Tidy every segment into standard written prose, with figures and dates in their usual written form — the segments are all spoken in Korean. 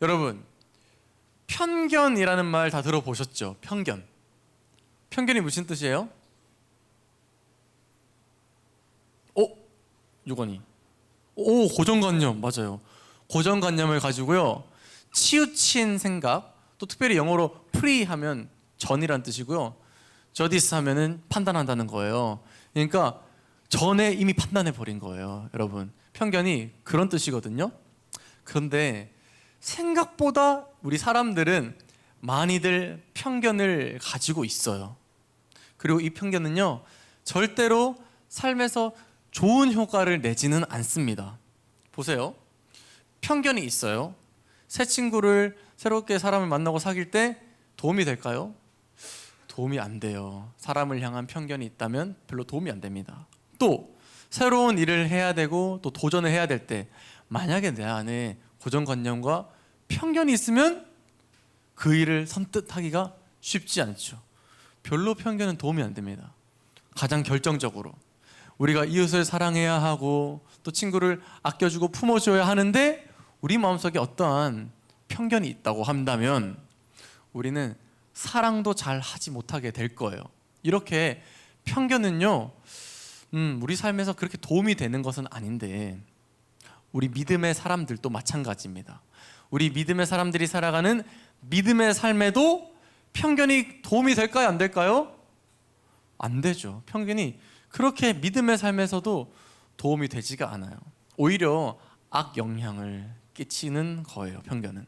여러분, 편견이라는 말 다 들어보셨죠? 편견. 편견이 무슨 뜻이에요? 유건이. 고정관념. 맞아요. 고정관념을 가지고요, 치우친 생각, 또 특별히 영어로 pre 하면 전이란 뜻이고요, 저디스 하면은 판단한다는 거예요. 그러니까 전에 이미 판단해 버린 거예요. 여러분, 편견이 그런 뜻이거든요. 그런데 생각보다 우리 사람들은 많이들 편견을 가지고 있어요. 그리고 이 편견은요, 절대로 삶에서 좋은 효과를 내지는 않습니다. 보세요. 편견이 있어요. 새 친구를 새롭게 사람을 만나고 사귈 때 도움이 될까요? 도움이 안 돼요. 사람을 향한 편견이 있다면 별로 도움이 안 됩니다. 또 새로운 일을 해야 되고 또 도전을 해야 될 때 만약에 내 안에 고정관념과 편견이 있으면 그 일을 선뜻 하기가 쉽지 않죠. 별로 편견은 도움이 안 됩니다. 가장 결정적으로 우리가 이웃을 사랑해야 하고 또 친구를 아껴주고 품어줘야 하는데 우리 마음속에 어떠한 편견이 있다고 한다면 우리는 사랑도 잘 하지 못하게 될 거예요. 이렇게 편견은요, 우리 삶에서 그렇게 도움이 되는 것은 아닌데 우리 믿음의 사람들도 마찬가지입니다. 우리 믿음의 사람들이 살아가는 믿음의 삶에도 편견이 도움이 될까요? 안 될까요? 안 되죠. 편견이 그렇게 믿음의 삶에서도 도움이 되지가 않아요. 오히려 악영향을 끼치는 거예요, 편견은.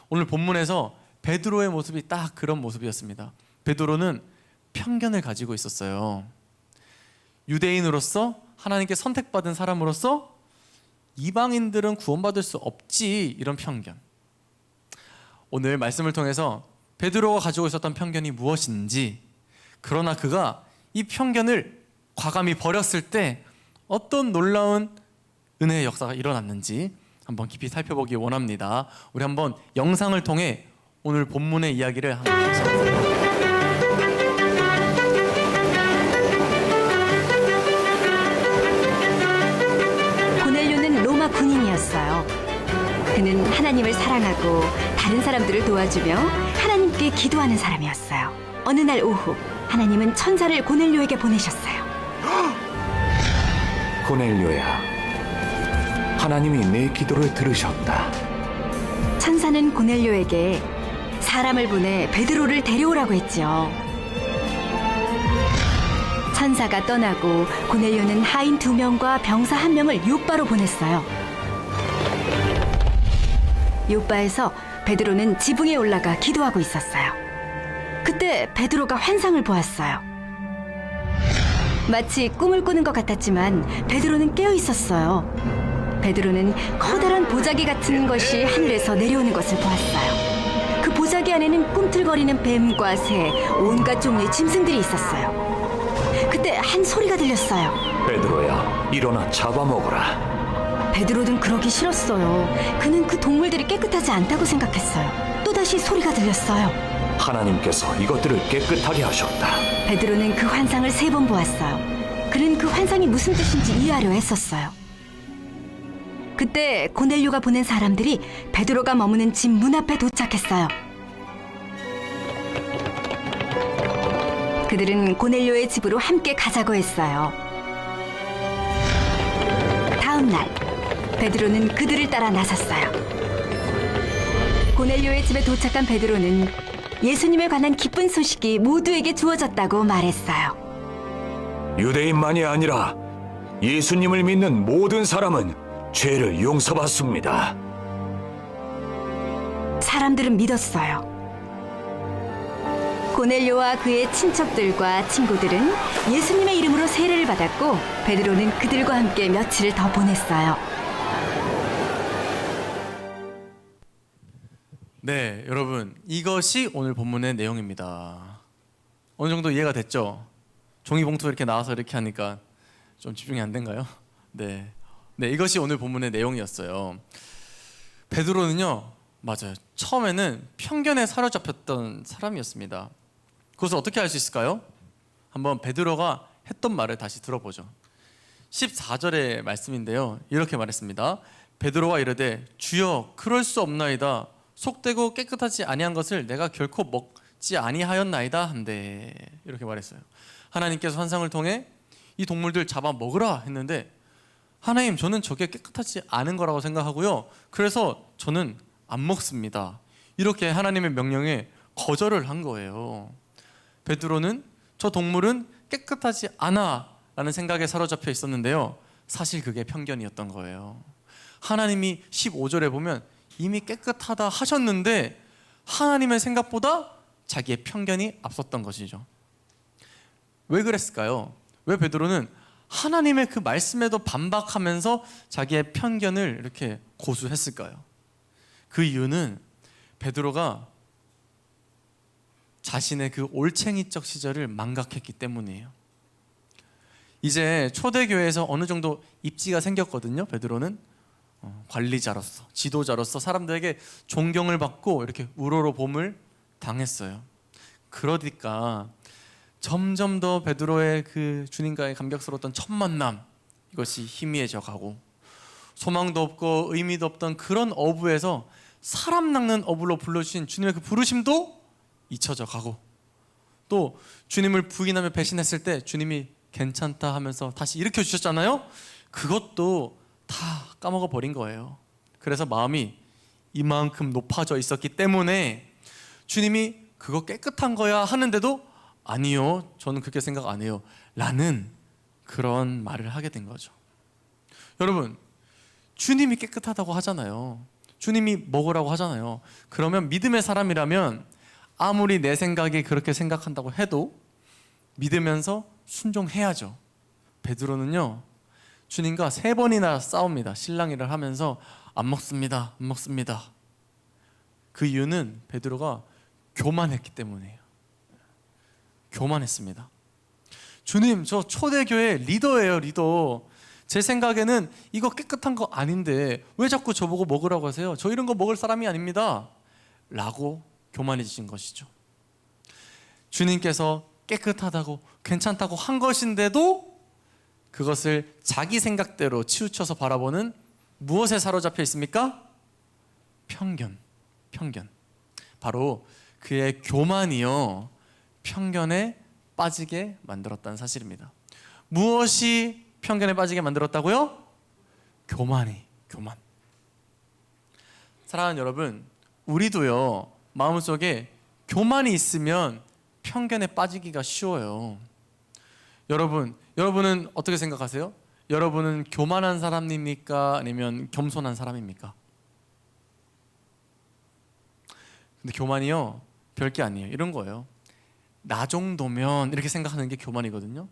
오늘 본문에서 베드로의 모습이 딱 그런 모습이었습니다. 베드로는 편견을 가지고 있었어요. 유대인으로서, 하나님께 선택받은 사람으로서 이방인들은 구원받을 수 없지, 이런 편견. 오늘 말씀을 통해서 베드로가 가지고 있었던 편견이 무엇인지, 그러나 그가 이 편견을 과감히 버렸을 때 어떤 놀라운 은혜의 역사가 일어났는지 한번 깊이 살펴보기 원합니다. 우리 한번 영상을 통해 오늘 본문의 이야기를 한번 같이 해보세요. 고넬료는 로마 군인이었어요. 그는 하나님을 사랑하고 다른 사람들을 도와주며 하나님께 기도하는 사람이었어요. 어느 날 오후 하나님은 천사를 고넬료에게 보내셨어요. 고넬료야, 하나님이 내 기도를 들으셨다. 천사는 고넬료에게 사람을 보내 베드로를 데려오라고 했죠. 천사가 떠나고 고넬료는 하인 2명과 병사 1명을 요바로 보냈어요. 요바에서 베드로는 지붕에 올라가 기도하고 있었어요. 그때 베드로가 환상을 보았어요. 마치 꿈을 꾸는 것 같았지만 베드로는 깨어 있었어요. 베드로는 커다란 보자기 같은 것이 하늘에서 내려오는 것을 보았어요. 그 보자기 안에는 꿈틀거리는 뱀과 새, 온갖 종류의 짐승들이 있었어요. 그때 한 소리가 들렸어요. 베드로야, 일어나 잡아먹어라. 베드로는 그러기 싫었어요. 그는 그 동물들이 깨끗하지 않다고 생각했어요. 또다시 소리가 들렸어요. 하나님께서 이것들을 깨끗하게 하셨다. 베드로는 그 환상을 3번 보았어요. 그는 그 환상이 무슨 뜻인지 이해하려 했었어요. 그때 고넬료가 보낸 사람들이 베드로가 머무는 집 문 앞에 도착했어요. 그들은 고넬료의 집으로 함께 가자고 했어요. 다음 날 베드로는 그들을 따라 나섰어요. 고넬료의 집에 도착한 베드로는 예수님에 관한 기쁜 소식이 모두에게 주어졌다고 말했어요. 유대인만이 아니라 예수님을 믿는 모든 사람은 죄를 용서받습니다. 사람들은 믿었어요. 고넬료와 그의 친척들과 친구들은 예수님의 이름으로 세례를 받았고 베드로는 그들과 함께 며칠을 더 보냈어요. 네, 여러분, 이것이 오늘 본문의 내용입니다. 어느 정도 이해가 됐죠? 종이봉투 이렇게 나와서 이렇게 하니까 좀 집중이 안 된가요? 네, 이것이 오늘 본문의 내용이었어요. 베드로는요, 맞아요, 처음에는 편견에 사로잡혔던 사람이었습니다. 그것을 어떻게 알 수 있을까요? 한번 베드로가 했던 말을 다시 들어보죠. 14절의 말씀인데요, 이렇게 말했습니다. 베드로가 이르되 주여 그럴 수 없나이다. 속되고 깨끗하지 아니한 것을 내가 결코 먹지 아니하였나이다 한데 이렇게 말했어요. 하나님께서 환상을 통해 이 동물들 잡아 먹으라 했는데 하나님 저는 저게 깨끗하지 않은 거라고 생각하고요. 그래서 저는 안 먹습니다. 이렇게 하나님의 명령에 거절을 한 거예요. 베드로는 저 동물은 깨끗하지 않아 라는 생각에 사로잡혀 있었는데요. 사실 그게 편견이었던 거예요. 하나님이 15절에 보면 이미 깨끗하다 하셨는데 하나님의 생각보다 자기의 편견이 앞섰던 것이죠. 왜 그랬을까요? 왜 베드로는 하나님의 그 말씀에도 반박하면서 자기의 편견을 이렇게 고수했을까요? 그 이유는 베드로가 자신의 그 올챙이적 시절을 망각했기 때문이에요. 이제 초대교회에서 어느 정도 입지가 생겼거든요. 베드로는 관리자로서, 지도자로서 사람들에게 존경을 받고 이렇게 우러러봄을 당했어요. 그러니까 점점 더 베드로의 그 주님과의 감격스러웠던 첫 만남, 이것이 희미해져 가고 소망도 없고 의미도 없던 그런 어부에서 사람 낚는 어부로 불러주신 주님의 그 부르심도 잊혀져 가고, 또 주님을 부인하며 배신했을 때 주님이 괜찮다 하면서 다시 일으켜 주셨잖아요. 그것도 다 까먹어 버린 거예요. 그래서 마음이 이만큼 높아져 있었기 때문에 주님이 그거 깨끗한 거야 하는데도 아니요, 저는 그렇게 생각 안 해요 라는 그런 말을 하게 된 거죠. 여러분, 주님이 깨끗하다고 하잖아요. 주님이 먹으라고 하잖아요. 그러면 믿음의 사람이라면 아무리 내 생각이 그렇게 생각한다고 해도 믿으면서 순종해야죠. 베드로는요, 주님과 3번이나 싸웁니다. 실랑이를 하면서 안 먹습니다, 안 먹습니다. 그 이유는 베드로가 교만했기 때문이에요. 교만했습니다. 주님, 저 초대교회 리더예요, 리더. 제 생각에는 이거 깨끗한 거 아닌데 왜 자꾸 저보고 먹으라고 하세요? 저 이런 거 먹을 사람이 아닙니다 라고 교만해지신 것이죠. 주님께서 깨끗하다고 괜찮다고 한 것인데도 그것을 자기 생각대로 치우쳐서 바라보는 무엇에 사로잡혀 있습니까? 편견. 바로 그의 교만이요, 편견에 빠지게 만들었다는 사실입니다. 무엇이 편견에 빠지게 만들었다고요? 교만. 사랑하는 여러분, 우리도요 마음속에 교만이 있으면 편견에 빠지기가 쉬워요. 여러분은 어떻게 생각하세요? 여러분은 교만한 사람입니까? 아니면 겸손한 사람입니까? 근데 교만이요, 별게 아니에요. 이런 거예요. 나 정도면, 이렇게 생각하는 게 교만이거든요.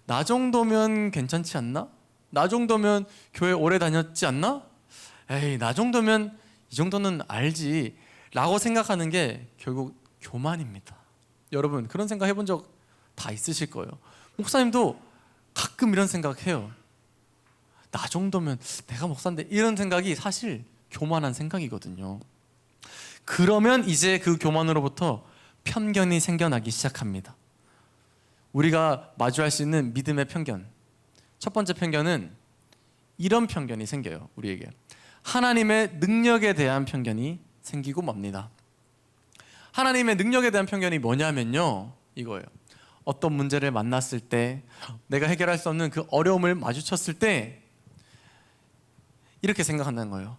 나 정도면 괜찮지 않나? 나 정도면 교회 오래 다녔지 않나? 에이, 나 정도면 이 정도는 알지 라고 생각하는 게 결국 교만입니다. 여러분, 그런 생각 해본 적 다 있으실 거예요. 목사님도 가끔 이런 생각해요. 나 정도면 내가 목사인데, 이런 생각이 사실 교만한 생각이거든요. 그러면 이제 그 교만으로부터 편견이 생겨나기 시작합니다. 우리가 마주할 수 있는 믿음의 편견, 첫 번째 편견은 이런 편견이 생겨요. 우리에게 하나님의 능력에 대한 편견이 생기고 맙니다. 하나님의 능력에 대한 편견이 뭐냐면요, 이거예요. 어떤 문제를 만났을 때, 내가 해결할 수 없는 그 어려움을 마주쳤을 때 이렇게 생각한다는 거예요.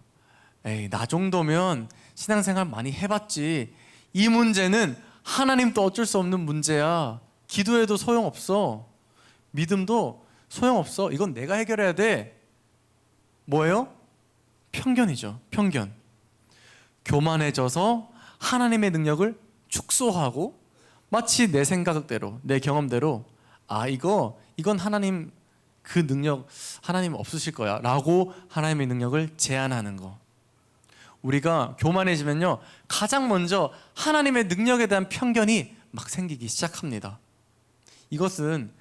에이, 나 정도면 신앙생활 많이 해봤지, 이 문제는 하나님도 어쩔 수 없는 문제야. 기도해도 소용없어. 믿음도 소용없어. 이건 내가 해결해야 돼. 뭐예요? 편견이죠. 편견. 교만해져서 하나님의 능력을 축소하고 마치 내 생각대로, 내 경험대로, 이건 하나님 그 능력, 하나님 없으실 거야 라고 하나님의 능력을 제한하는 거. 우리가 교만해지면요, 가장 먼저 하나님의 능력에 대한 편견이 막 생기기 시작합니다. 이것은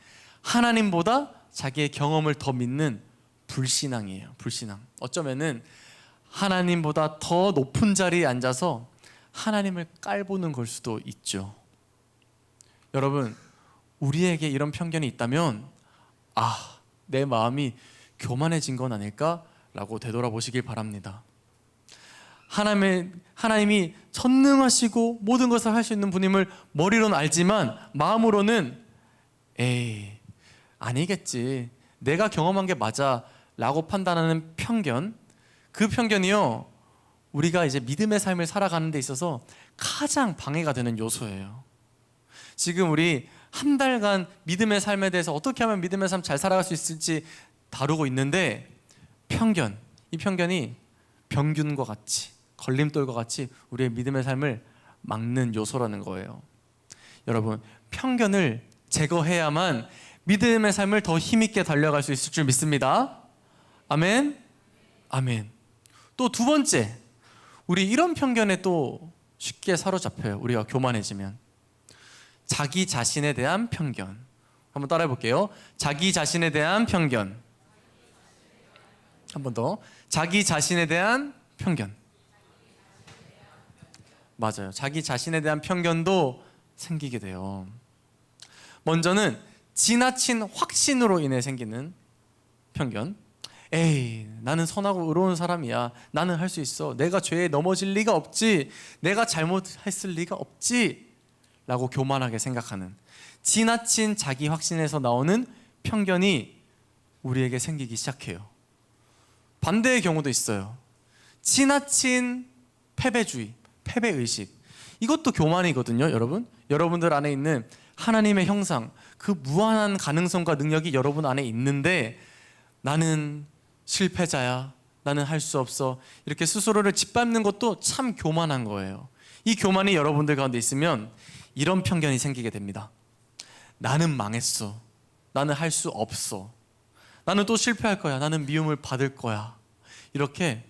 하나님보다 자기의 경험을 더 믿는 불신앙이에요. 불신앙. 어쩌면은 하나님보다 더 높은 자리에 앉아서 하나님을 깔보는 걸 수도 있죠. 여러분, 우리에게 이런 편견이 있다면 내 마음이 교만해진 건 아닐까? 라고 되돌아보시길 바랍니다. 하나님이 전능하시고 모든 것을 할 수 있는 분임을 머리로는 알지만 마음으로는 에이, 아니겠지, 내가 경험한 게 맞아 라고 판단하는 편견, 그 편견이요, 우리가 이제 믿음의 삶을 살아가는 데 있어서 가장 방해가 되는 요소예요. 지금 우리 한 달간 믿음의 삶에 대해서 어떻게 하면 믿음의 삶 잘 살아갈 수 있을지 다루고 있는데, 이 편견이 병균과 같이, 걸림돌과 같이 우리의 믿음의 삶을 막는 요소라는 거예요. 여러분, 편견을 제거해야만 믿음의 삶을 더 힘있게 달려갈 수 있을 줄 믿습니다. 아멘. 아멘. 또 두 번째, 우리 이런 편견에 또 쉽게 사로잡혀요. 우리가 교만해지면. 자기 자신에 대한 편견. 한번 따라해 볼게요. 자기 자신에 대한 편견. 한 번 더. 자기 자신에 대한 편견. 맞아요. 자기 자신에 대한 편견도 생기게 돼요. 먼저는 지나친 확신으로 인해 생기는 편견. 에이, 나는 선하고 의로운 사람이야. 나는 할 수 있어. 내가 죄에 넘어질 리가 없지. 내가 잘못했을 리가 없지. 라고 교만하게 생각하는 지나친 자기 확신에서 나오는 편견이 우리에게 생기기 시작해요. 반대의 경우도 있어요. 지나친 패배주의, 패배의식. 이것도 교만이거든요, 여러분. 여러분들 안에 있는 하나님의 형상, 그 무한한 가능성과 능력이 여러분 안에 있는데 나는 실패자야, 나는 할 수 없어, 이렇게 스스로를 짓밟는 것도 참 교만한 거예요. 이 교만이 여러분들 가운데 있으면 이런 편견이 생기게 됩니다. 나는 망했어, 나는 할 수 없어, 나는 또 실패할 거야, 나는 미움을 받을 거야. 이렇게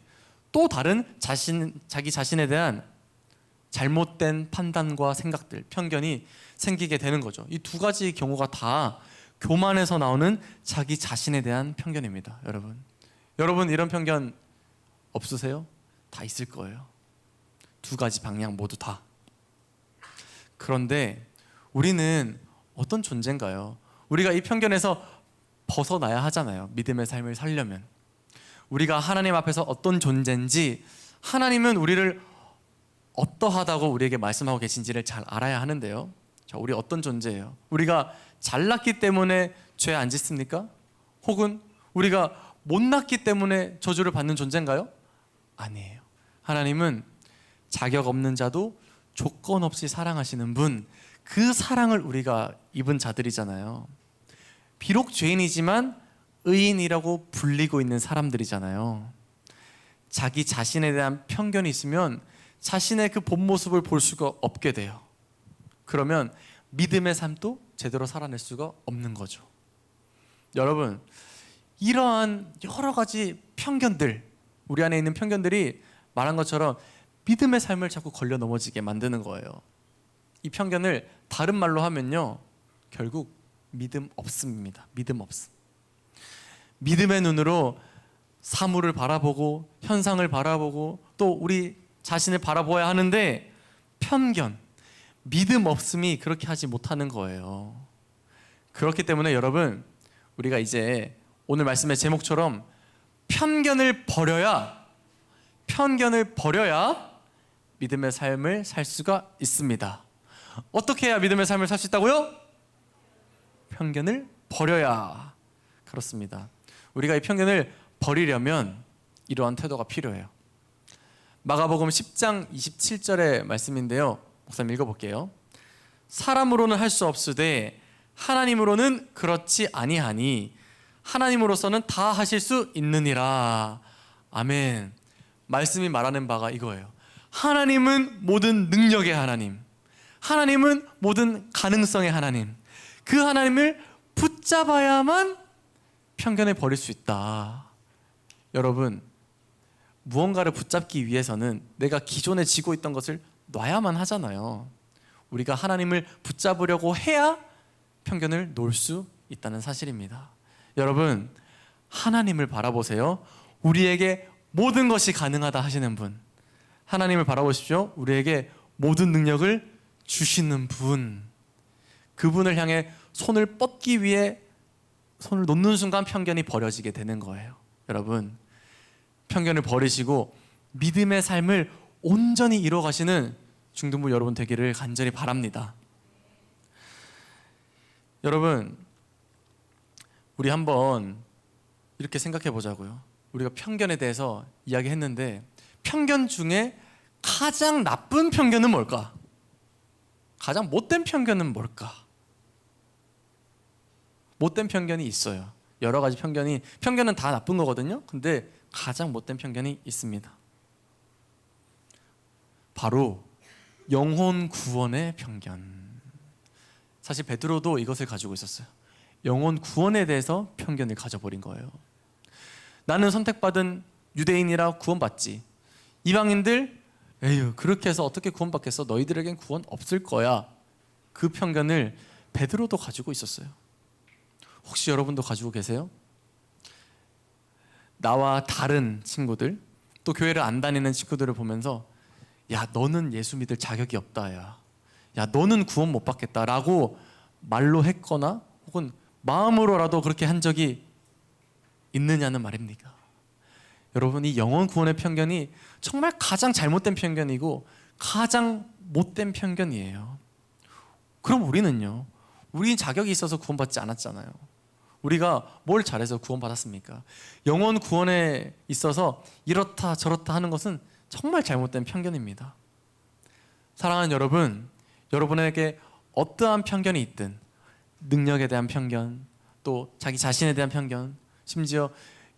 또 다른 자기 자신에 대한 잘못된 판단과 생각들, 편견이 생기게 되는 거죠. 이 두 가지 경우가 다 교만에서 나오는 자기 자신에 대한 편견입니다. 여러분 이런 편견 없으세요? 다 있을 거예요. 두 가지 방향 모두 다. 그런데 우리는 어떤 존재인가요? 우리가 이 편견에서 벗어나야 하잖아요. 믿음의 삶을 살려면. 우리가 하나님 앞에서 어떤 존재인지, 하나님은 우리를 어떠하다고 우리에게 말씀하고 계신지를 잘 알아야 하는데요. 자, 우리 어떤 존재예요? 우리가 잘났기 때문에 죄 안 짓습니까? 혹은 우리가 못났기 때문에 저주를 받는 존재인가요? 아니에요. 하나님은 자격 없는 자도 조건 없이 사랑하시는 분, 그 사랑을 우리가 입은 자들이잖아요. 비록 죄인이지만 의인이라고 불리고 있는 사람들이잖아요. 자기 자신에 대한 편견이 있으면 자신의 그 본 모습을 볼 수가 없게 돼요. 그러면 믿음의 삶도 제대로 살아낼 수가 없는 거죠. 여러분, 이러한 여러 가지 편견들, 우리 안에 있는 편견들이 말한 것처럼 믿음의 삶을 자꾸 걸려 넘어지게 만드는 거예요. 이 편견을 다른 말로 하면요, 결국 믿음 없음입니다. 믿음 없음. 믿음의 눈으로 사물을 바라보고 현상을 바라보고 또 우리 자신을 바라보아야 하는데, 편견, 믿음 없음이 그렇게 하지 못하는 거예요. 그렇기 때문에 여러분, 우리가 이제 오늘 말씀의 제목처럼 편견을 버려야 믿음의 삶을 살 수가 있습니다. 어떻게 해야 믿음의 삶을 살 수 있다고요? 편견을 버려야. 그렇습니다. 우리가 이 편견을 버리려면 이러한 태도가 필요해요. 마가복음 10장 27절의 말씀인데요, 목사님 읽어볼게요. 사람으로는 할 수 없으되 하나님으로는 그렇지 아니하니 하나님으로서는 다 하실 수 있느니라. 아멘. 말씀이 말하는 바가 이거예요. 하나님은 모든 능력의 하나님, 하나님은 모든 가능성의 하나님, 그 하나님을 붙잡아야만 편견을 버릴 수 있다. 여러분, 무언가를 붙잡기 위해서는 내가 기존에 지고 있던 것을 놔야만 하잖아요. 우리가 하나님을 붙잡으려고 해야 편견을 놓을 수 있다는 사실입니다. 여러분, 하나님을 바라보세요. 우리에게 모든 것이 가능하다 하시는 분, 하나님을 바라보십시오. 우리에게 모든 능력을 주시는 분, 그분을 향해 손을 뻗기 위해 손을 놓는 순간 편견이 버려지게 되는 거예요. 여러분, 편견을 버리시고 믿음의 삶을 온전히 이뤄가시는 중등부 여러분 되기를 간절히 바랍니다. 여러분, 우리 한번 이렇게 생각해 보자고요. 우리가 편견에 대해서 이야기했는데 편견 중에 가장 나쁜 편견은 뭘까? 가장 못된 편견은 뭘까? 못된 편견이 있어요. 여러 가지 편견은 다 나쁜 거거든요. 근데 가장 못된 편견이 있습니다. 바로 영혼 구원의 편견. 사실 베드로도 이것을 가지고 있었어요. 영혼 구원에 대해서 편견을 가져버린 거예요. 나는 선택받은 유대인이라 구원받지. 이방인들 에휴 그렇게 해서 어떻게 구원받겠어? 너희들에겐 구원 없을 거야. 그 편견을 베드로도 가지고 있었어요. 혹시 여러분도 가지고 계세요? 나와 다른 친구들, 또 교회를 안 다니는 친구들을 보면서 야 너는 예수 믿을 자격이 없다. 야 너는 구원 못 받겠다 라고 말로 했거나 혹은 마음으로라도 그렇게 한 적이 있느냐는 말입니다. 여러분, 이 영혼 구원의 편견이 정말 가장 잘못된 편견이고 가장 못된 편견이에요. 그럼 우리는요? 우리는 자격이 있어서 구원받지 않았잖아요. 우리가 뭘 잘해서 구원받았습니까? 영혼 구원에 있어서 이렇다 저렇다 하는 것은 정말 잘못된 편견입니다. 사랑하는 여러분, 여러분에게 어떠한 편견이 있든 능력에 대한 편견, 또 자기 자신에 대한 편견, 심지어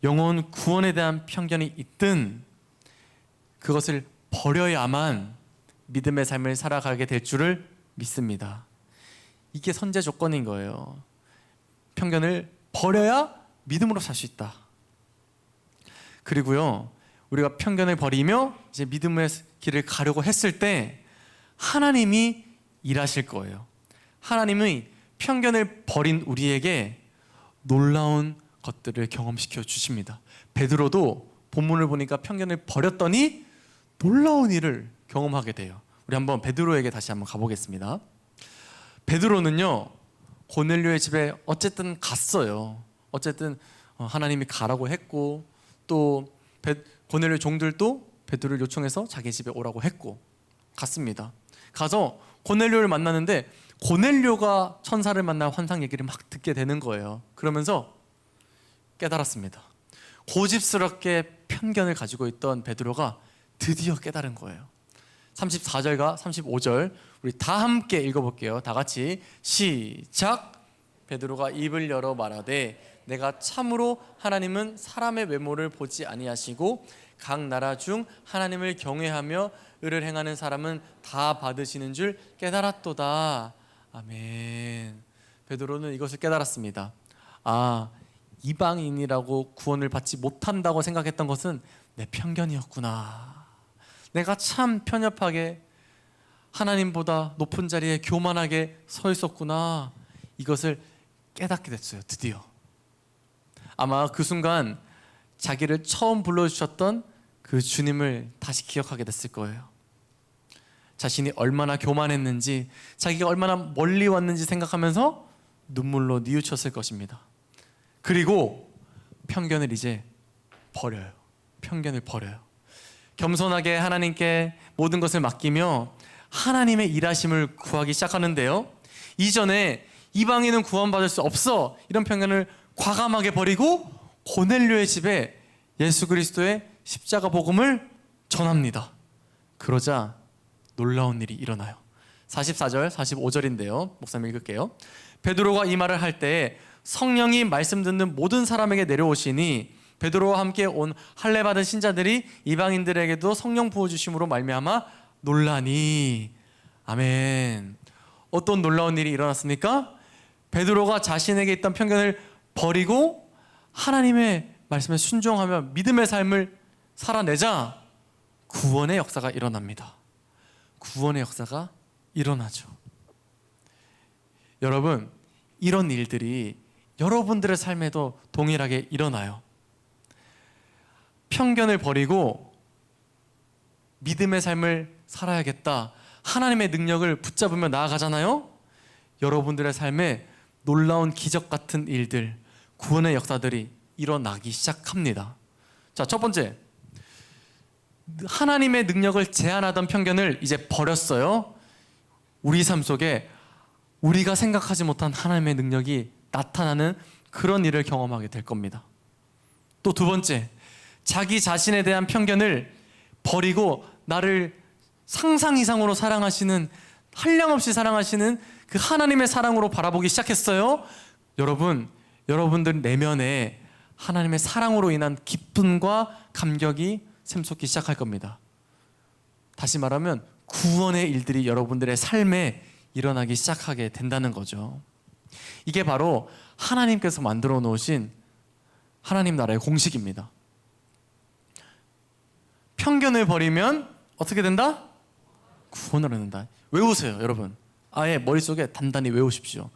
영혼 구원에 대한 편견이 있든 그것을 버려야만 믿음의 삶을 살아가게 될 줄을 믿습니다. 이게 선제 조건인 거예요. 편견을 버려야 믿음으로 살 수 있다. 그리고요, 우리가 편견을 버리며 이제 믿음의 길을 가려고 했을 때 하나님이 일하실 거예요. 하나님이 편견을 버린 우리에게 놀라운 것들을 경험시켜 주십니다. 베드로도 본문을 보니까 편견을 버렸더니 놀라운 일을 경험하게 돼요. 우리 한번 베드로에게 다시 한번 가보겠습니다. 베드로는요, 고넬료의 집에 어쨌든 갔어요. 어쨌든 하나님이 가라고 했고, 또 고넬료 종들도 베드로를 요청해서 자기 집에 오라고 했고 갔습니다. 가서 고넬료를 만나는데 고넬료가 천사를 만나 환상 얘기를 막 듣게 되는 거예요. 그러면서 깨달았습니다. 고집스럽게 편견을 가지고 있던 베드로가 드디어 깨달은 거예요. 34절과 35절 우리 다 함께 읽어볼게요. 다 같이 시작. 베드로가 입을 열어 말하되 내가 참으로 하나님은 사람의 외모를 보지 아니하시고 각 나라 중 하나님을 경외하며 의를 행하는 사람은 다 받으시는 줄 깨달았도다. 아멘. 베드로는 이것을 깨달았습니다. 아, 이방인이라고 구원을 받지 못한다고 생각했던 것은 내 편견이었구나. 내가 참 편협하게 하나님보다 높은 자리에 교만하게 서 있었구나. 이것을 깨닫게 됐어요. 드디어. 아마 그 순간 자기를 처음 불러주셨던 그 주님을 다시 기억하게 됐을 거예요. 자신이 얼마나 교만했는지, 자기가 얼마나 멀리 왔는지 생각하면서 눈물로 뉘우쳤을 것입니다. 그리고 편견을 이제 버려요. 편견을 버려요. 겸손하게 하나님께 모든 것을 맡기며 하나님의 일하심을 구하기 시작하는데요, 이전에 이방인은 구원받을 수 없어 이런 편견을 과감하게 버리고 고넬료의 집에 예수 그리스도의 십자가 복음을 전합니다. 그러자 놀라운 일이 일어나요. 44절 45절인데요 목사님 읽을게요. 베드로가 이 말을 할 때에 성령이 말씀 듣는 모든 사람에게 내려오시니 베드로와 함께 온 할례 받은 신자들이 이방인들에게도 성령 부어주심으로 말미암아 놀라니. 아멘. 어떤 놀라운 일이 일어났습니까? 베드로가 자신에게 있던 편견을 버리고 하나님의 말씀에 순종하며 믿음의 삶을 살아내자 구원의 역사가 일어납니다. 구원의 역사가 일어나죠. 여러분, 이런 일들이 여러분들의 삶에도 동일하게 일어나요. 편견을 버리고 믿음의 삶을 살아야겠다, 하나님의 능력을 붙잡으며 나아가잖아요. 여러분들의 삶에 놀라운 기적 같은 일들, 구원의 역사들이 일어나기 시작합니다. 자, 첫 번째, 하나님의 능력을 제한하던 편견을 이제 버렸어요. 우리 삶 속에 우리가 생각하지 못한 하나님의 능력이 나타나는 그런 일을 경험하게 될 겁니다. 또 두 번째, 자기 자신에 대한 편견을 버리고 나를 상상 이상으로 사랑하시는, 한량없이 사랑하시는 그 하나님의 사랑으로 바라보기 시작했어요. 여러분들 내면에 하나님의 사랑으로 인한 기쁨과 감격이 샘솟기 시작할 겁니다. 다시 말하면 구원의 일들이 여러분들의 삶에 일어나기 시작하게 된다는 거죠. 이게 바로 하나님께서 만들어 놓으신 하나님 나라의 공식입니다. 편견을 버리면 어떻게 된다? 구원을 얻는다. 외우세요, 여러분. 아예 머릿속에 단단히 외우십시오.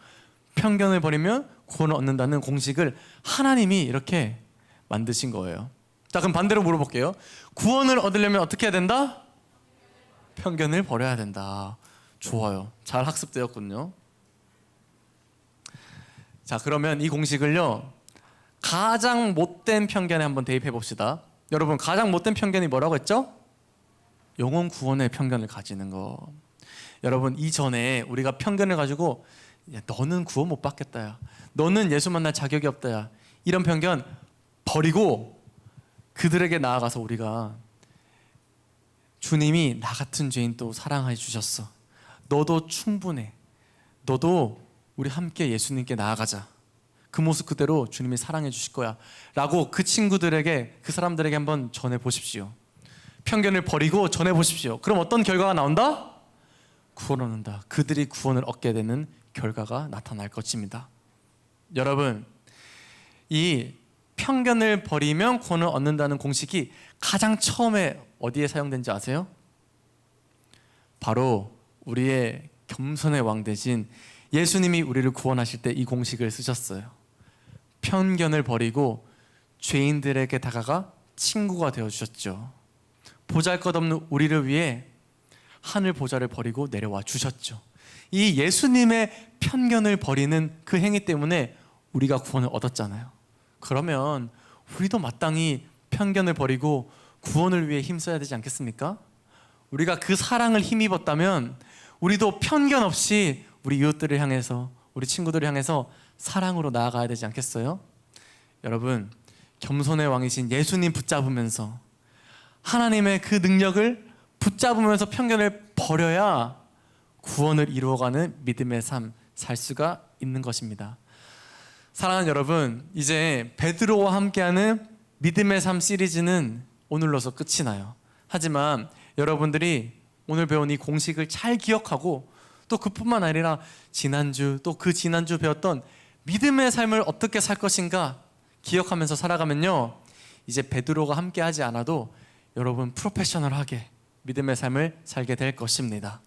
편견을 버리면 구원을 얻는다는 공식을 하나님이 이렇게 만드신 거예요. 자, 그럼 반대로 물어볼게요. 구원을 얻으려면 어떻게 해야 된다? 편견을 버려야 된다. 좋아요. 잘 학습되었군요. 자, 그러면 이 공식을요, 가장 못된 편견에 한번 대입해 봅시다. 여러분, 가장 못된 편견이 뭐라고 했죠? 영혼 구원의 편견을 가지는 거. 여러분, 이전에 우리가 편견을 가지고 야, 너는 구원 못 받겠다, 야. 너는 예수 만날 자격이 없다, 야. 이런 편견 버리고 그들에게 나아가서 우리가 주님이 나 같은 죄인 또 사랑해 주셨어. 너도 충분해. 너도 우리 함께 예수님께 나아가자. 그 모습 그대로 주님이 사랑해 주실 거야 라고 그 친구들에게, 그 사람들에게 한번 전해 보십시오. 편견을 버리고 전해 보십시오. 그럼 어떤 결과가 나온다? 구원을 얻는다. 그들이 구원을 얻게 되는 결과가 나타날 것입니다. 여러분, 이 편견을 버리면 구원을 얻는다는 공식이 가장 처음에 어디에 사용된지 아세요? 바로 우리의 겸손의 왕 대신 예수님이 우리를 구원하실 때 이 공식을 쓰셨어요. 편견을 버리고 죄인들에게 다가가 친구가 되어주셨죠. 보잘것없는 우리를 위해 하늘 보좌를 버리고 내려와 주셨죠. 이 예수님의 편견을 버리는 그 행위 때문에 우리가 구원을 얻었잖아요. 그러면 우리도 마땅히 편견을 버리고 구원을 위해 힘써야 되지 않겠습니까? 우리가 그 사랑을 힘입었다면 우리도 편견 없이 우리 이웃들을 향해서, 우리 친구들을 향해서 사랑으로 나아가야 되지 않겠어요? 여러분, 겸손의 왕이신 예수님 붙잡으면서 하나님의 그 능력을 붙잡으면서 편견을 버려야 구원을 이루어가는 믿음의 삶 살 수가 있는 것입니다. 사랑하는 여러분, 이제 베드로와 함께하는 믿음의 삶 시리즈는 오늘로서 끝이 나요. 하지만 여러분들이 오늘 배운 이 공식을 잘 기억하고 또 그뿐만 아니라 지난주 또 그 지난주 배웠던 믿음의 삶을 어떻게 살 것인가 기억하면서 살아가면요, 이제 베드로가 함께하지 않아도 여러분 프로페셔널하게 믿음의 삶을 살게 될 것입니다.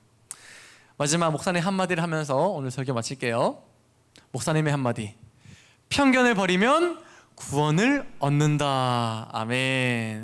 마지막 목사님 한마디를 하면서 오늘 설교 마칠게요. 목사님의 한마디. 편견을 버리면 구원을 얻는다. 아멘.